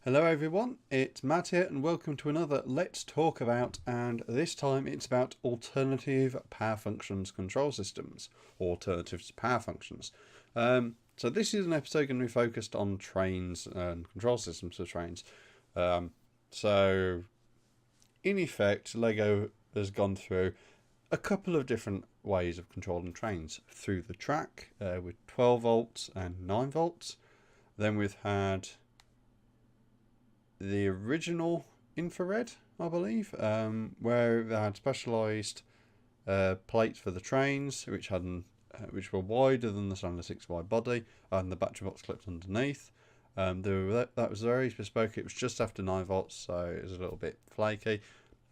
Hello everyone, it's Matt here and welcome to another Let's Talk About, and this time it's about alternative power functions control systems, or alternatives to power functions. So this is an episode going to be focused on trains and control systems for trains. So in effect, LEGO has gone through a couple of different ways of controlling trains through the track with 12 volts and 9 volts. Then we've had the original infrared, I believe, where they had specialised plates for the trains, which were wider than the standard 6 wide body, and the battery box clipped underneath. That was very bespoke. It was just after 9 volts, so it was a little bit flaky.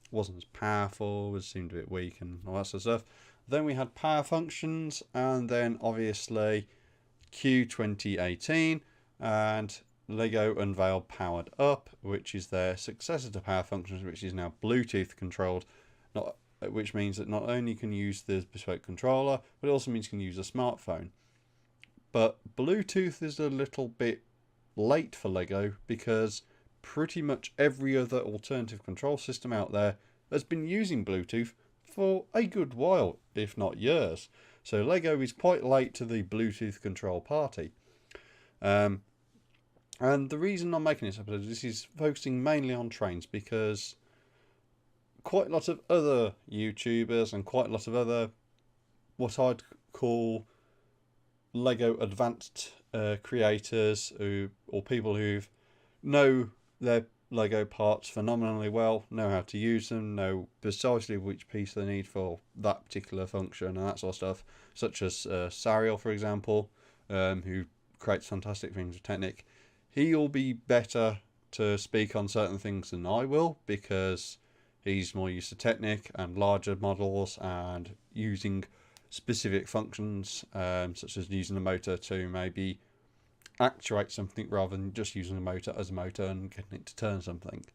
Wasn't as powerful, it seemed a bit weak and all that sort of stuff. Then we had power functions, and then obviously Q 2018, and LEGO unveiled Powered Up, which is their successor to Power Functions, which is now Bluetooth controlled, which means that not only can you use the bespoke controller, but it also means you can use a smartphone. But Bluetooth is a little bit late for LEGO because pretty much every other alternative control system out there has been using Bluetooth for a good while, if not years. So LEGO is quite late to the Bluetooth control party. And the reason I'm making this episode, this is focusing mainly on trains because quite a lot of other YouTubers and quite a lot of other what I'd call LEGO advanced creators or people who know their LEGO parts phenomenally well, know how to use them, know precisely which piece they need for that particular function and that sort of stuff, such as Sariel, for example, who creates fantastic things with Technic. He'll be better to speak on certain things than I will because he's more used to Technic and larger models and using specific functions, such as using a motor to maybe actuate something rather than just using a motor as a motor and getting it to turn something.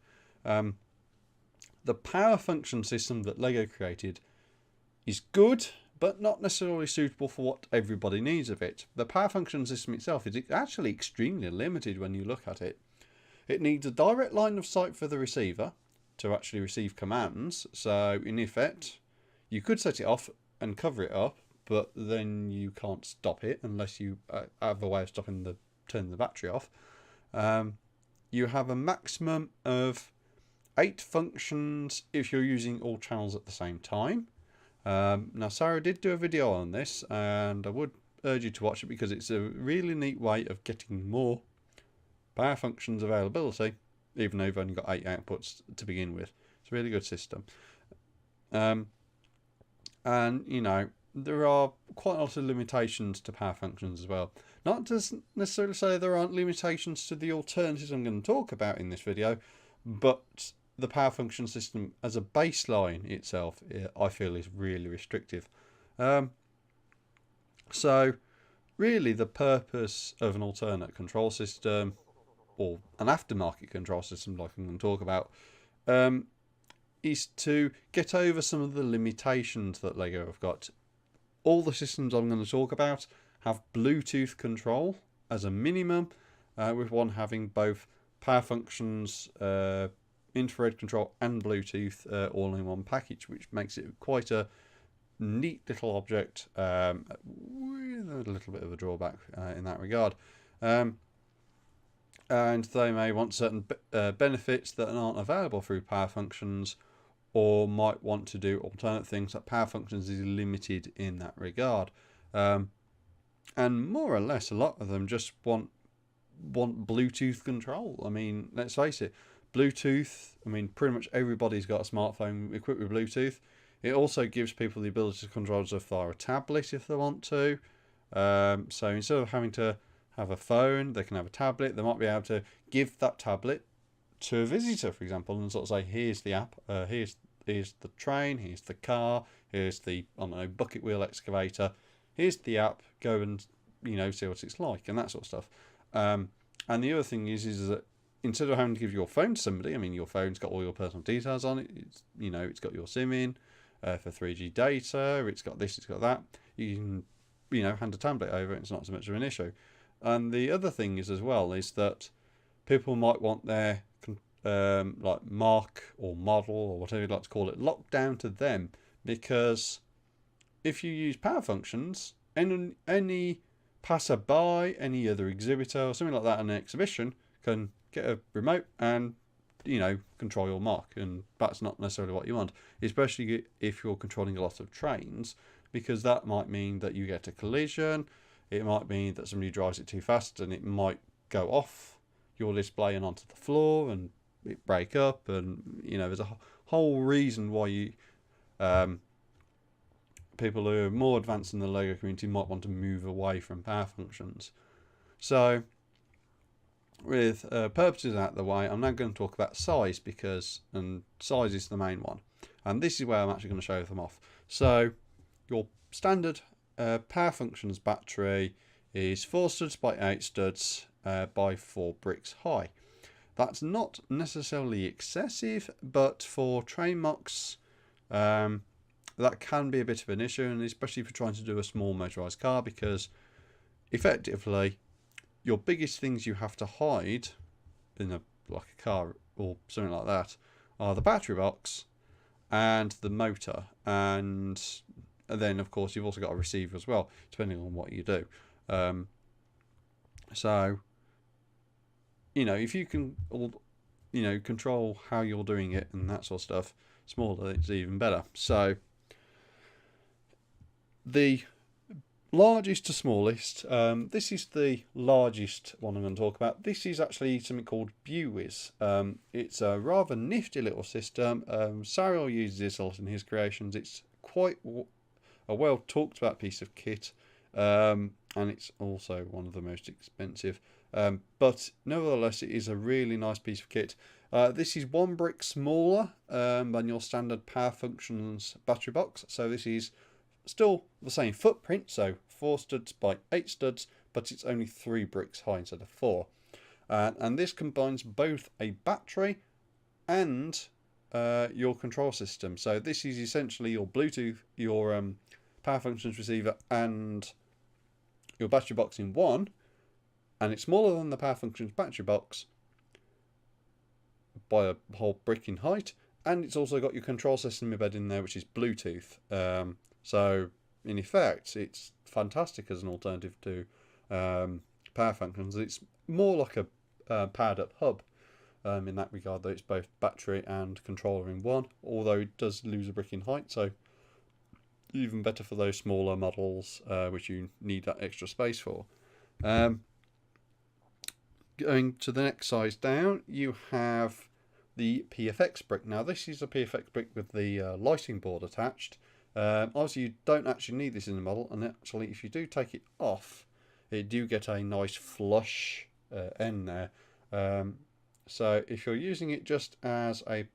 The power function system that LEGO created is good, but not necessarily suitable for what everybody needs of it. The power function system itself is actually extremely limited when you look at it. It needs a direct line of sight for the receiver to actually receive commands. So in effect, you could set it off and cover it up, but then you can't stop it unless you have a way of turning the battery off. You have a maximum of 8 functions if you're using all channels at the same time. Now Sarah did do a video on this, and I would urge you to watch it because it's a really neat way of getting more power functions availability, even though you've only got 8 outputs to begin with. It's a really good system. And you know, there are quite a lot of limitations to power functions as well. Not to necessarily say there aren't limitations to the alternatives I'm going to talk about in this video, but the power function system as a baseline itself, I feel, is really restrictive. So really the purpose of an alternate control system, or an aftermarket control system like I'm going to talk about, is to get over some of the limitations that LEGO have got. All the systems I'm going to talk about have Bluetooth control as a minimum, with one having both power functions, infrared control and Bluetooth all in one package, which makes it quite a neat little object with a little bit of a drawback in that regard. And they may want certain benefits that aren't available through power functions, or might want to do alternate things that power functions is limited in that regard. And more or less, a lot of them just want Bluetooth control. I mean, let's face it, Bluetooth, I mean, pretty much everybody's got a smartphone equipped with Bluetooth. It also gives people the ability to control as via a tablet if they want to. So instead of having to have a phone, they can have a tablet. They might be able to give that tablet to a visitor, for example, and sort of say, here's the app, here's the train, here's the car, here's the, I don't know, bucket wheel excavator, here's the app, go and, you know, see what it's like, and that sort of stuff. And the other thing is that instead of having to give your phone to somebody, I mean, your phone's got all your personal details on it. It's, you know, it's got your SIM in for 3G data. It's got this, it's got that. You can, you know, hand a tablet over. It's not so much of an issue. And the other thing is as well is that people might want their like mark or model or whatever you'd like to call it locked down to them, because if you use power functions, any passerby, any other exhibitor or something like that in an exhibition can get a remote and, you know, control your mark, and that's not necessarily what you want, especially if you're controlling a lot of trains, because that might mean that you get a collision. It might mean that somebody drives it too fast and it might go off your display and onto the floor and it break up, and you know, there's a whole reason why you people who are more advanced in the Lego community might want to move away from power functions. So with purposes out of the way, I'm now going to talk about size, and size is the main one, and this is where I'm actually going to show them off. So your standard power functions battery is 4 studs by 8 studs by 4 bricks high. That's not necessarily excessive, but for train mocks that can be a bit of an issue, and especially if you're trying to do a small motorised car, because effectively your biggest things you have to hide in like a car or something like that are the battery box and the motor, and then of course you've also got a receiver as well, depending on what you do. So you know, if you can, you know, control how you're doing it and that sort of stuff, smaller it's even better. So the largest to smallest, this is the largest one I'm going to talk about. This is actually something called BuWizz. It's a rather nifty little system. Sariel uses this a lot in his creations. It's quite a well talked about piece of kit, and it's also one of the most expensive. But nevertheless, it is a really nice piece of kit. This is 1 brick smaller than your standard power functions battery box. So this is still the same footprint, so 4 studs by 8 studs, but it's only 3 bricks high instead of 4. And this combines both a battery and your control system. So this is essentially your Bluetooth, your power functions receiver, and your battery box in one. And it's smaller than the power functions battery box by a whole brick in height, and it's also got your control system embedded in there, which is Bluetooth. So in effect, it's fantastic as an alternative to power functions. It's more like a powered up hub in that regard, though it's both battery and controller in one, although it does lose a brick in height, so even better for those smaller models which you need that extra space for. Going to the next size down, you have the PFx Brick. Now this is a PFx Brick with the lighting board attached. Obviously you don't actually need this in the model, and actually if you do take it off, you do get a nice flush end there. So if you're using it just as a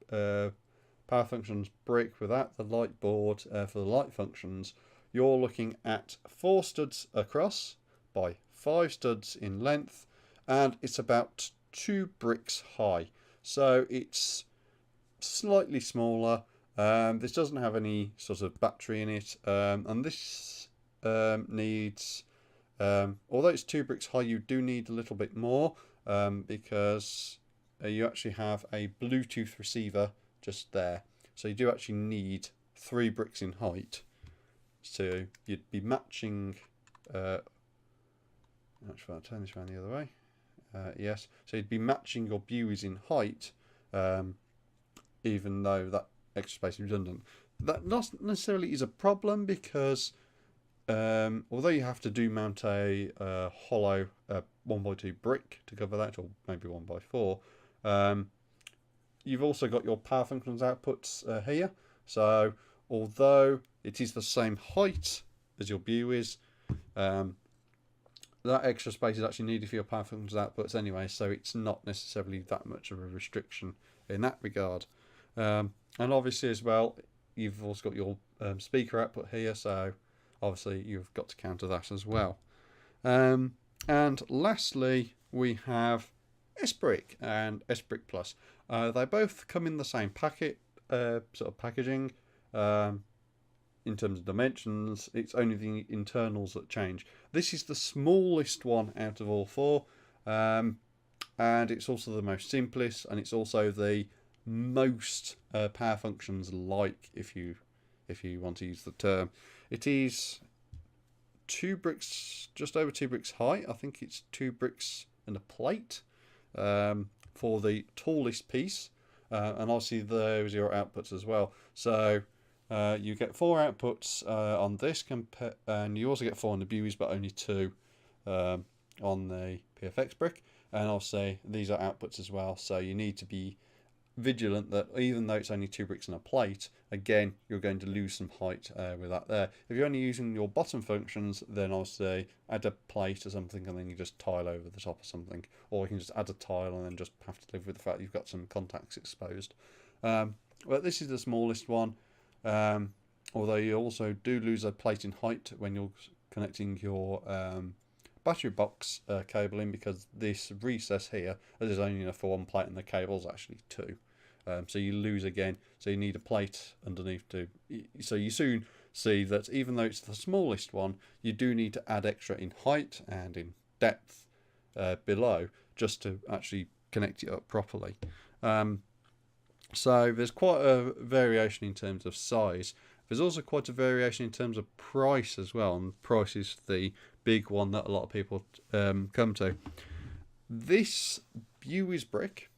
power functions brick without the light board for the light functions, you're looking at 4 studs across by 5 studs in length, and it's about 2 bricks high. So it's slightly smaller. This doesn't have any sort of battery in it, and this needs, although it's 2 bricks high, you do need a little bit more, because you actually have a Bluetooth receiver just there. So you do actually need 3 bricks in height. So you'd be matching, actually I'll turn this around the other way. Yes, so you'd be matching your BuWizz in height, even though that extra space is redundant. That not necessarily is a problem, because although you have to mount a hollow 1x2 brick to cover that, or maybe 1x4, you've also got your power functions outputs here. So although it is the same height as your BuWizz, that extra space is actually needed for your power functions outputs anyway, so it's not necessarily that much of a restriction in that regard. And obviously as well, you've also got your speaker output here, so obviously you've got to counter that as well. And lastly, we have S-Brick and S-Brick Plus. They both come in the same packet, sort of packaging. In terms of dimensions, it's only the internals that change. This is the smallest one out of all 4, and and it's also the most simplest, and it's also the most power functions like, if you want to use the term. It is 2 bricks, just over 2 bricks high. I think it's 2 bricks and a plate for the tallest piece, and obviously those are your outputs as well. So you get 4 outputs on this, and you also get 4 on the BuWizz, but only 2 on the PFx Brick. And obviously these are outputs as well, so you need to be vigilant that even though it's only 2 bricks and a plate, again, you're going to lose some height with that there. If you're only using your bottom functions, then obviously add a plate or something, and then you just tile over the top or something, or you can just add a tile and then just have to live with the fact you've got some contacts exposed. But this is the smallest one, although you also do lose a plate in height when you're connecting your battery box cable in, because this recess here, there's only enough for 1 plate and the cable's actually 2. So you lose again, so you need a plate underneath too. So you soon see that even though it's the smallest one, you do need to add extra in height and in depth below, just to actually connect it up properly. So there's quite a variation in terms of size. There's also quite a variation in terms of price as well, and price is the big one that a lot of people come to. This BuWizz brick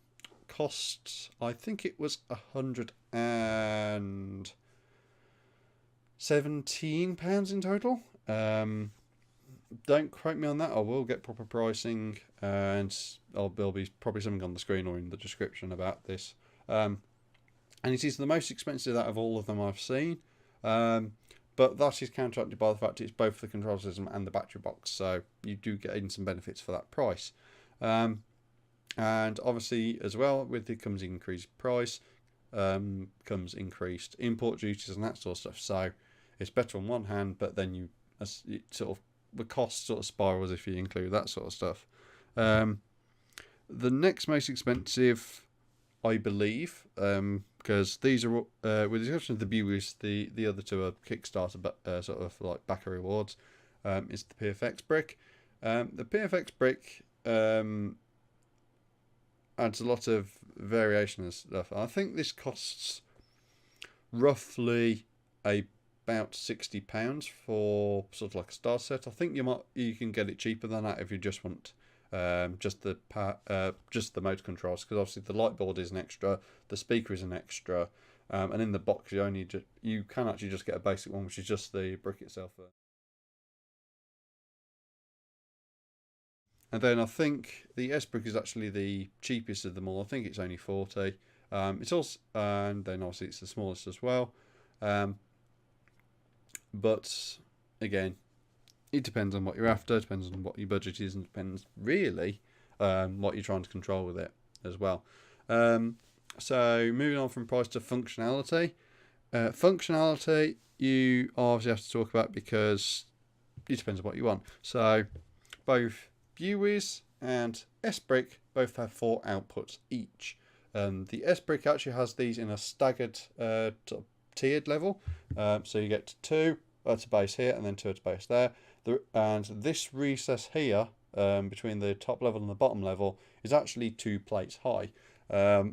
costs, I think it was £117 in total. Don't quote me on that. I will get proper pricing, and there'll be probably something on the screen or in the description about this. And it is the most expensive out of all of them I've seen. But that is counteracted by the fact it's both the control system and the battery box, so you do get in some benefits for that price. And obviously as well, with it comes increased price, comes increased import duties and that sort of stuff. So it's better on one hand, but then the cost sort of spirals if you include that sort of stuff. The next most expensive, I believe, because these are, with the exception of the BuWizz, the other 2 are Kickstarter, but sort of like backer rewards, is the PFx Brick. The PFx Brick adds a lot of variation and stuff. I think this costs roughly about £60 for sort of like a starter set. I think you can get it cheaper than that if you just want just the motor controls, because obviously the light board is an extra, the speaker is an extra, and in the box you can actually just get a basic one, which is just the brick itself. And then I think the S brick is actually the cheapest of them all. I think it's only 40. It's also, and then obviously it's the smallest as well. But again, it depends on what you're after, depends on what your budget is, and depends really what you're trying to control with it as well. So moving on from price to functionality. Functionality you obviously have to talk about because it depends on what you want. So both BuWizz and S brick both have 4 outputs each. The S brick actually has these in a staggered tiered level. So you get 2 at a base here and then 2 at a base there. And this recess here between the top level and the bottom level is actually 2 plates high.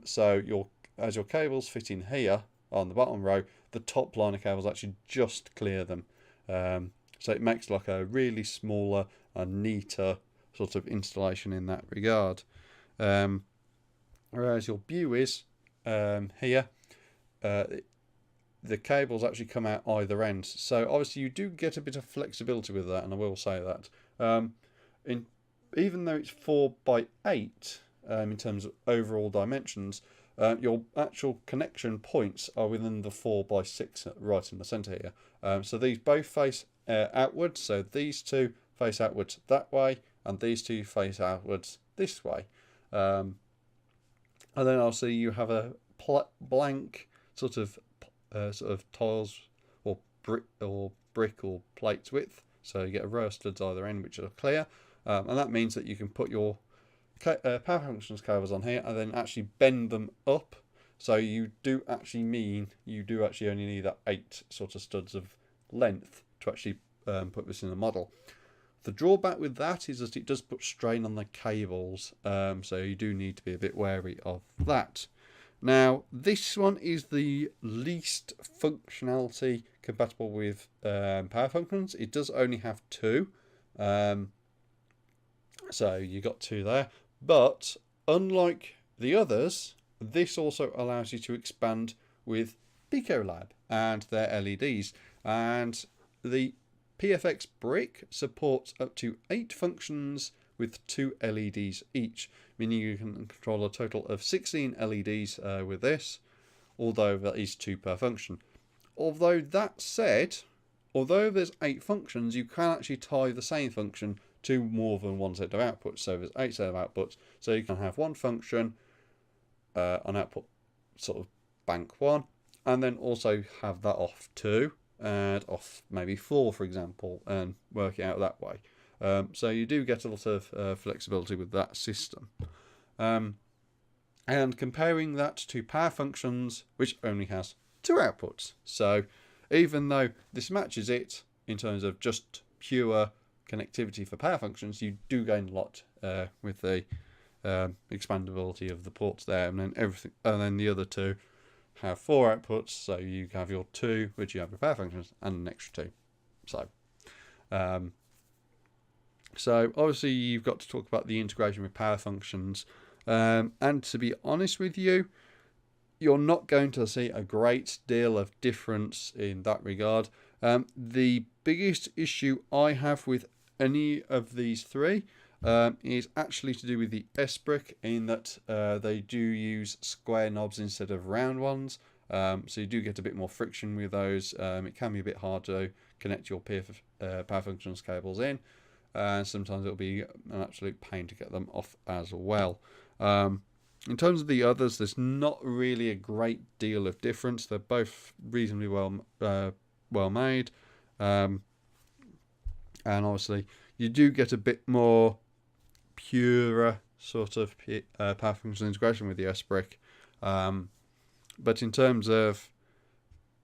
So as your cables fit in here on the bottom row, the top line of cables actually just clear them. So it makes like a really smaller and neater sort of installation in that regard. Whereas your BuWizz here, the cables actually come out either end. So obviously you do get a bit of flexibility with that, and I will say that. Even though it's 4x8 in terms of overall dimensions, your actual connection points are within the 4x6 right in the centre here. So these both face outwards, so these 2 face outwards that way, and these 2 face outwards this way. And then obviously you have a blank sort of tiles or brick or plates width, so you get a row of studs either end which are clear, and that means that you can put your power functions cables on here and then actually bend them up, so you do actually only need that 8 sort of studs of length to actually put this in a model. The drawback with that is that it does put strain on the cables, so you do need to be a bit wary of that. Now, this one is the least functionality compatible with power functions. It does only have 2, so you got 2 there. But unlike the others, this also allows you to expand with Picolab and their LEDs. And the PFx Brick supports up to 8 functions with 2 LEDs each, meaning you can control a total of 16 LEDs with this, although that is 2 per function. Although that said, although there's 8 functions, you can actually tie the same function to more than one set of outputs. So there's 8 set of outputs, so you can have one function on output sort of bank 1, and then also have that off 2 and off maybe 4, for example, and work it out that way. So you do get a lot of flexibility with that system. And comparing that to power functions, which only has 2 outputs. So even though this matches it in terms of just pure connectivity for power functions, you do gain a lot with the expandability of the ports there, and then everything, and then the other 2 have 4 outputs, so you have your 2, which you have with power functions, and an extra 2. So obviously you've got to talk about the integration with power functions, and to be honest with you, you're not going to see a great deal of difference in that regard. The biggest issue I have with any of these 3 is actually to do with the S-Brick, in that they do use square knobs instead of round ones, so you do get a bit more friction with those. It can be a bit hard to connect your power functions cables in, and sometimes it'll be an absolute pain to get them off as well. In terms of the others, there's not really a great deal of difference. They're both reasonably well made, and obviously you do get a bit more purer sort of power function integration with the S-Brick, but in terms of,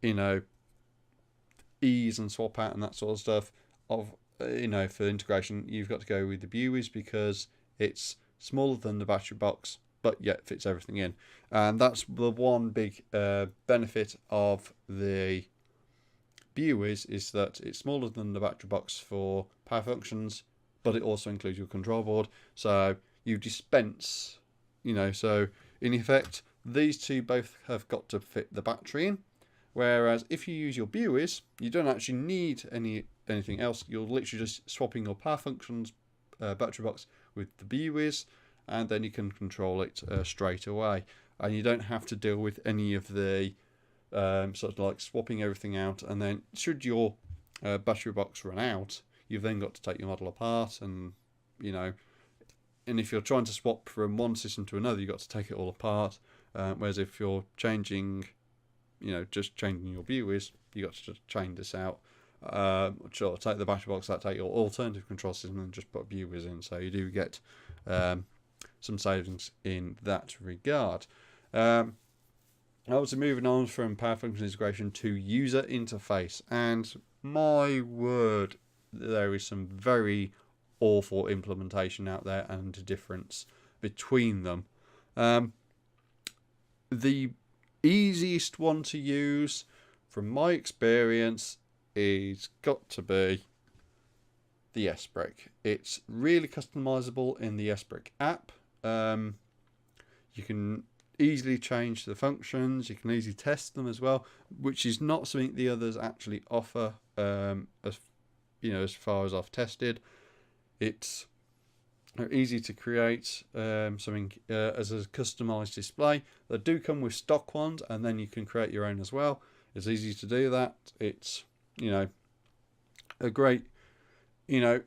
you know, ease and swap out and that sort of stuff, of for integration, you've got to go with the BuWizz, because it's smaller than the battery box but yet fits everything in, and that's the one big benefit of the BuWizz, is that it's smaller than the battery box for power functions, but it also includes your control board, so you dispense, so in effect these 2 both have got to fit the battery in, whereas if you use your BuWizz, you don't actually need anything else. You're literally just swapping your power functions battery box with the BuWizz, and then you can control it straight away, and you don't have to deal with any of the sort of like swapping everything out, and then should your battery box run out, you've then got to take your model apart, and and if you're trying to swap from one system to another, you've got to take it all apart, whereas if you're changing, just changing your BuWizz, you've got to just change this out, sure, take the battery box out, take your alternative control system, and just put BuWizz in, so you do get some savings in that regard. Also moving on from power function integration to user interface, and my word, there is some very awful implementation out there and difference between them. The easiest one to use, from my experience, is got to be the S-Brick. It's really customizable in the S-Brick app. You can easily change the functions, you can easily test them as well, which is not something the others actually offer, as far as I've tested. It's easy to create something as a customized display. They do come with stock ones, and then you can create your own as well. It's easy to do that. It's a great,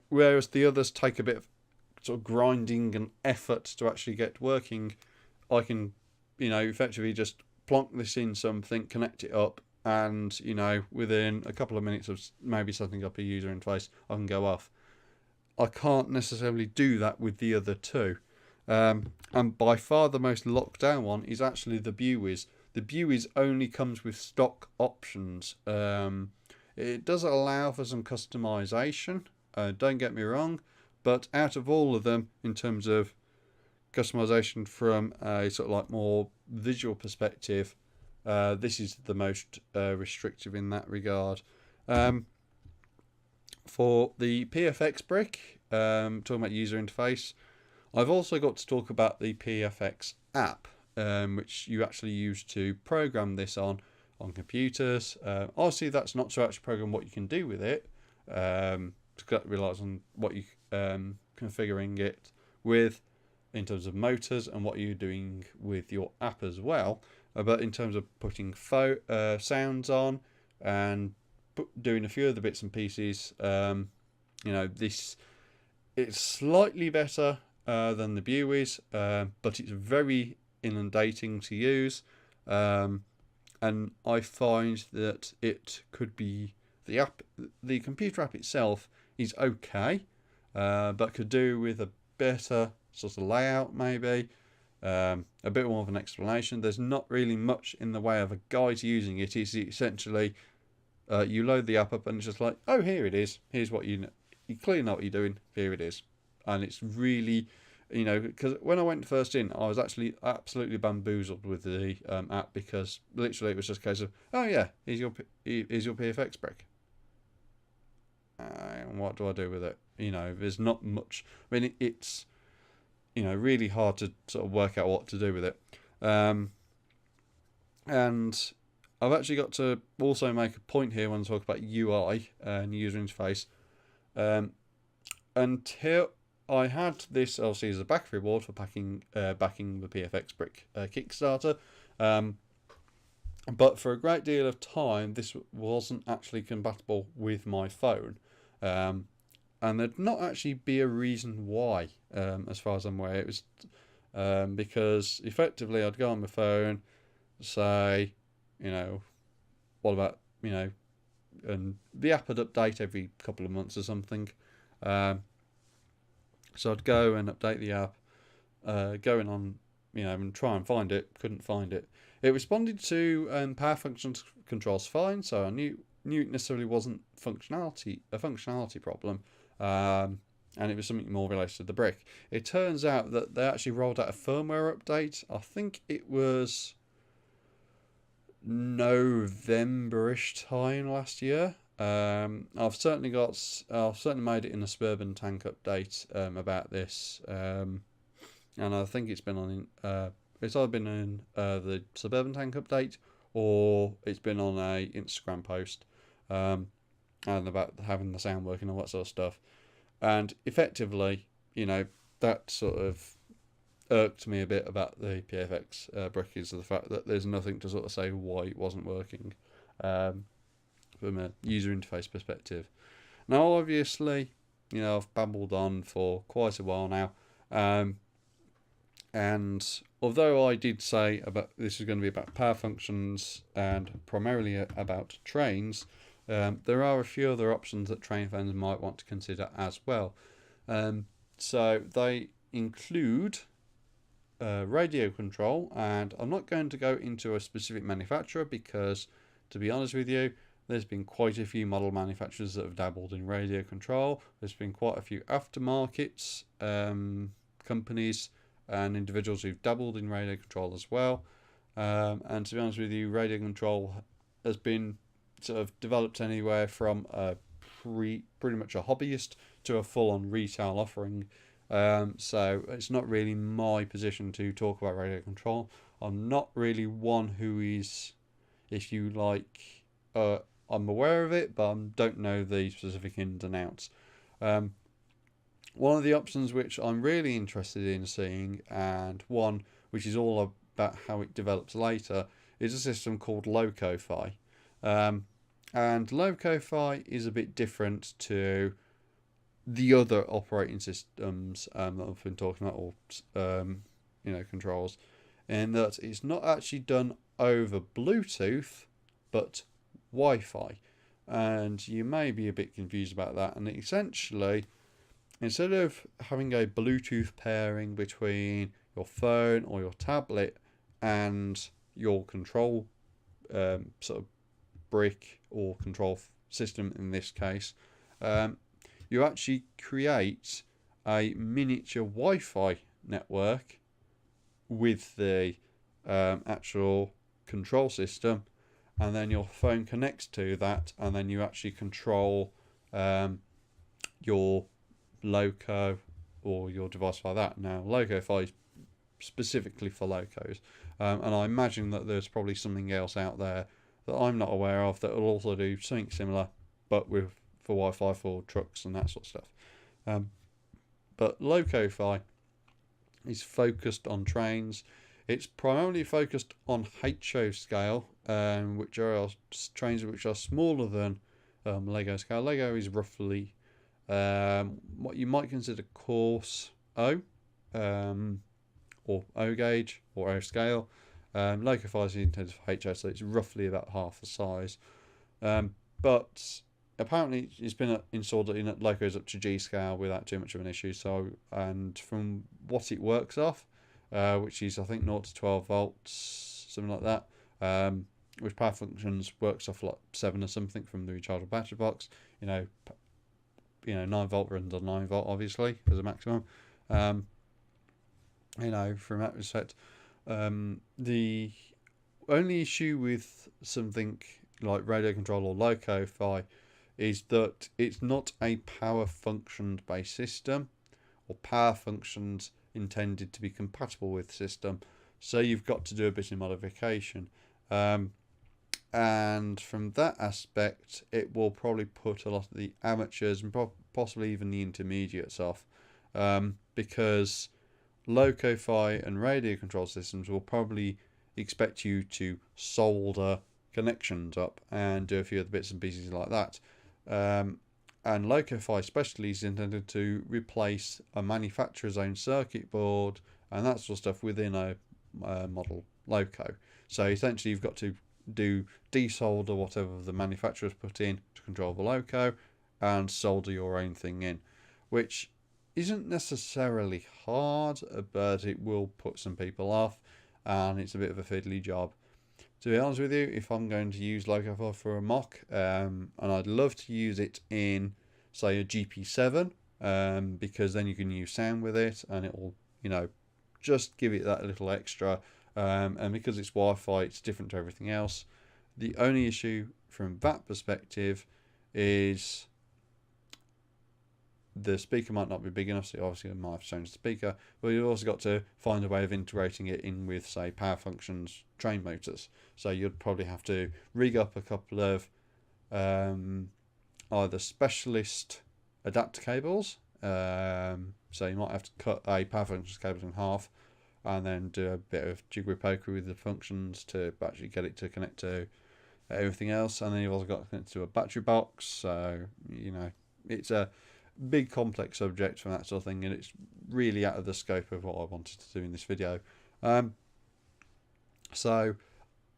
whereas the others take a bit of sort of grinding and effort to actually get working, I can effectively just plonk this in something, connect it up, and within a couple of minutes of maybe setting up a user interface, I can go off. I can't necessarily do that with the other 2, and by far the most locked down one is actually the BuWizz. The BuWizz only comes with stock options. It does allow for some customization, don't get me wrong, but out of all of them, in terms of customization from a sort of like more visual perspective, this is the most restrictive in that regard. For the PFx Brick, talking about user interface, I've also got to talk about the PFx app, which you actually use to program this on computers. Obviously, that's not to actually program what you can do with it. That relies on what you configuring it with in terms of motors and what you're doing with your app as well. But in terms of putting sounds on and doing a few other bits and pieces, this it's slightly better than the BuWizz, but it's very inundating to use, and I find that it could be the computer app itself is okay, but could do with a better sort of layout, maybe a bit more of an explanation. There's not really much in the way of a guide to using it. It's essentially you load the app up and it's just like, oh, here it is. Here's what you clearly know what you're doing. Here it is. And it's really, because when I went first in, I was actually absolutely bamboozled with the app, because literally it was just a case of, oh yeah, here's your PFx Brick. And what do I do with it? There's not much. I mean, it's really hard to sort of work out what to do with it. And I've actually got to also make a point here when I talk about UI and user interface. Until I had this obviously as a back reward for backing the PFx Brick Kickstarter, but for a great deal of time this wasn't actually compatible with my phone, and there'd not actually be a reason why, as far as I'm aware. It was because effectively I'd go on my phone, say, what about, and the app would update every couple of months or something. So I'd go and update the app, going on, and try and find it. Couldn't find it. It responded to power functions controls fine, so I knew it necessarily wasn't a functionality problem, and it was something more related to the brick. It turns out that they actually rolled out a firmware update. I think it was November-ish time last year. I've certainly made it in a Suburban Tank update about this, and I think it's been it's either been in the Suburban Tank update, or it's been on a Instagram post, and about having the sound working and all that sort of stuff. And effectively, that sort of irked me a bit about the PFx Brick, is the fact that there's nothing to sort of say why it wasn't working from a user interface perspective. Now, obviously, I've babbled on for quite a while now, and although I did say about this is going to be about power functions and primarily about trains, there are a few other options that train fans might want to consider as well. So they include radio control, and I'm not going to go into a specific manufacturer because, to be honest with you, there's been quite a few model manufacturers that have dabbled in radio control. There's been quite a few aftermarket companies and individuals who've dabbled in radio control as well. And to be honest with you, radio control has been sort of developed anywhere from pretty much a hobbyist to a full-on retail offering. So it's not really my position to talk about radio control. I'm not really one who is, if you like, I'm aware of it, but I don't know the specific ins and outs. One of the options which I'm really interested in seeing, and one which is all about how it develops later, is a system called Loco-Fi. And Loco-Fi is a bit different to the other operating systems that I've been talking about, or controls, in that it's not actually done over Bluetooth, but Wi-Fi. And you may be a bit confused about that. And essentially, instead of having a Bluetooth pairing between your phone or your tablet and your control sort of brick or control system in this case, you actually create a miniature Wi-Fi network with the actual control system, and then your phone connects to that, and then you actually control your loco or your device like that. Now, LocoFi is specifically for locos, and I imagine that there's probably something else out there that I'm not aware of that will also do something similar, but with for Wi-Fi for trucks and that sort of stuff. But LocoFi is focused on trains. It's primarily focused on HO scale, which are trains which are smaller than Lego scale. Lego is roughly what you might consider coarse O, or O gauge or O scale. LocoFi is intended for HO, so it's roughly about half the size. But apparently it's been installed in locos up to G scale without too much of an issue. So, and from what it works off, which is I think 0 to 12 volts, something like that, which power functions works off like 7 or something from the rechargeable battery box. 9-volt runs on 9-volt obviously as a maximum. From that respect, the only issue with something like radio control or LocoFi is that it's not a power functions based system, or power functions intended to be compatible with the system, so you've got to do a bit of modification, and from that aspect it will probably put a lot of the amateurs and possibly even the intermediates off, because LocoFi and radio control systems will probably expect you to solder connections up and do a few other bits and pieces like that. And LocoFi especially is intended to replace a manufacturer's own circuit board and that sort of stuff within a model loco. So essentially you've got to desolder whatever the manufacturer's put in to control the loco and solder your own thing in, which isn't necessarily hard, but it will put some people off, and it's a bit of a fiddly job. To be honest with you, if I'm going to use LocoFi for a mock, and I'd love to use it in, say, a GP7, because then you can use sound with it, and it will, just give it that little extra. And because it's Wi-Fi, it's different to everything else. The only issue from that perspective is the speaker might not be big enough, so obviously it might have to change the speaker, but you've also got to find a way of integrating it in with, say, power functions train motors. So you'd probably have to rig up a couple of either specialist adapter cables, so you might have to cut a power functions cable in half and then do a bit of jiggery pokery with the functions to actually get it to connect to everything else, and then you've also got to connect to a battery box. So it's a big complex subject from that sort of thing, and it's really out of the scope of what I wanted to do in this video. So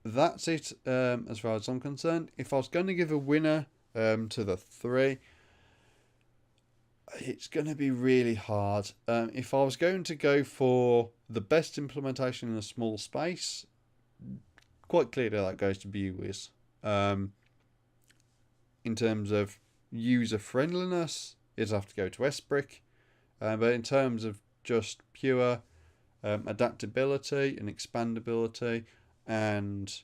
that's it as far as I'm concerned. If I was going to give a winner to the three, it's going to be really hard. If I was going to go for the best implementation in a small space, quite clearly that goes to BuWizz. In terms of user friendliness, it'd have to go to Brick. But in terms of just pure adaptability and expandability, and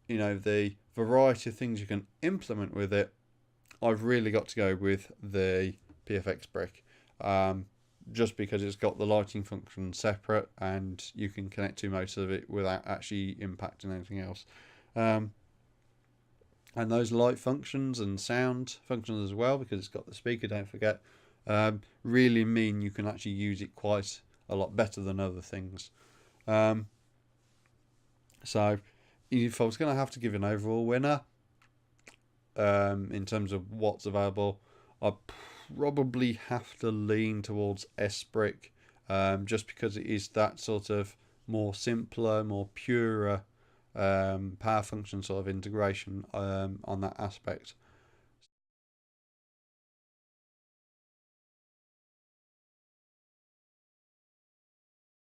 the variety of things you can implement with it, I've really got to go with the PFx Brick, just because it's got the lighting function separate and you can connect to most of it without actually impacting anything else. And those light functions and sound functions as well, because it's got the speaker, don't forget, really mean you can actually use it quite a lot better than other things. So if I was going to have to give an overall winner, in terms of what's available, I'd probably have to lean towards Brick, just because it is that sort of more simpler, more purer power function sort of integration on that aspect.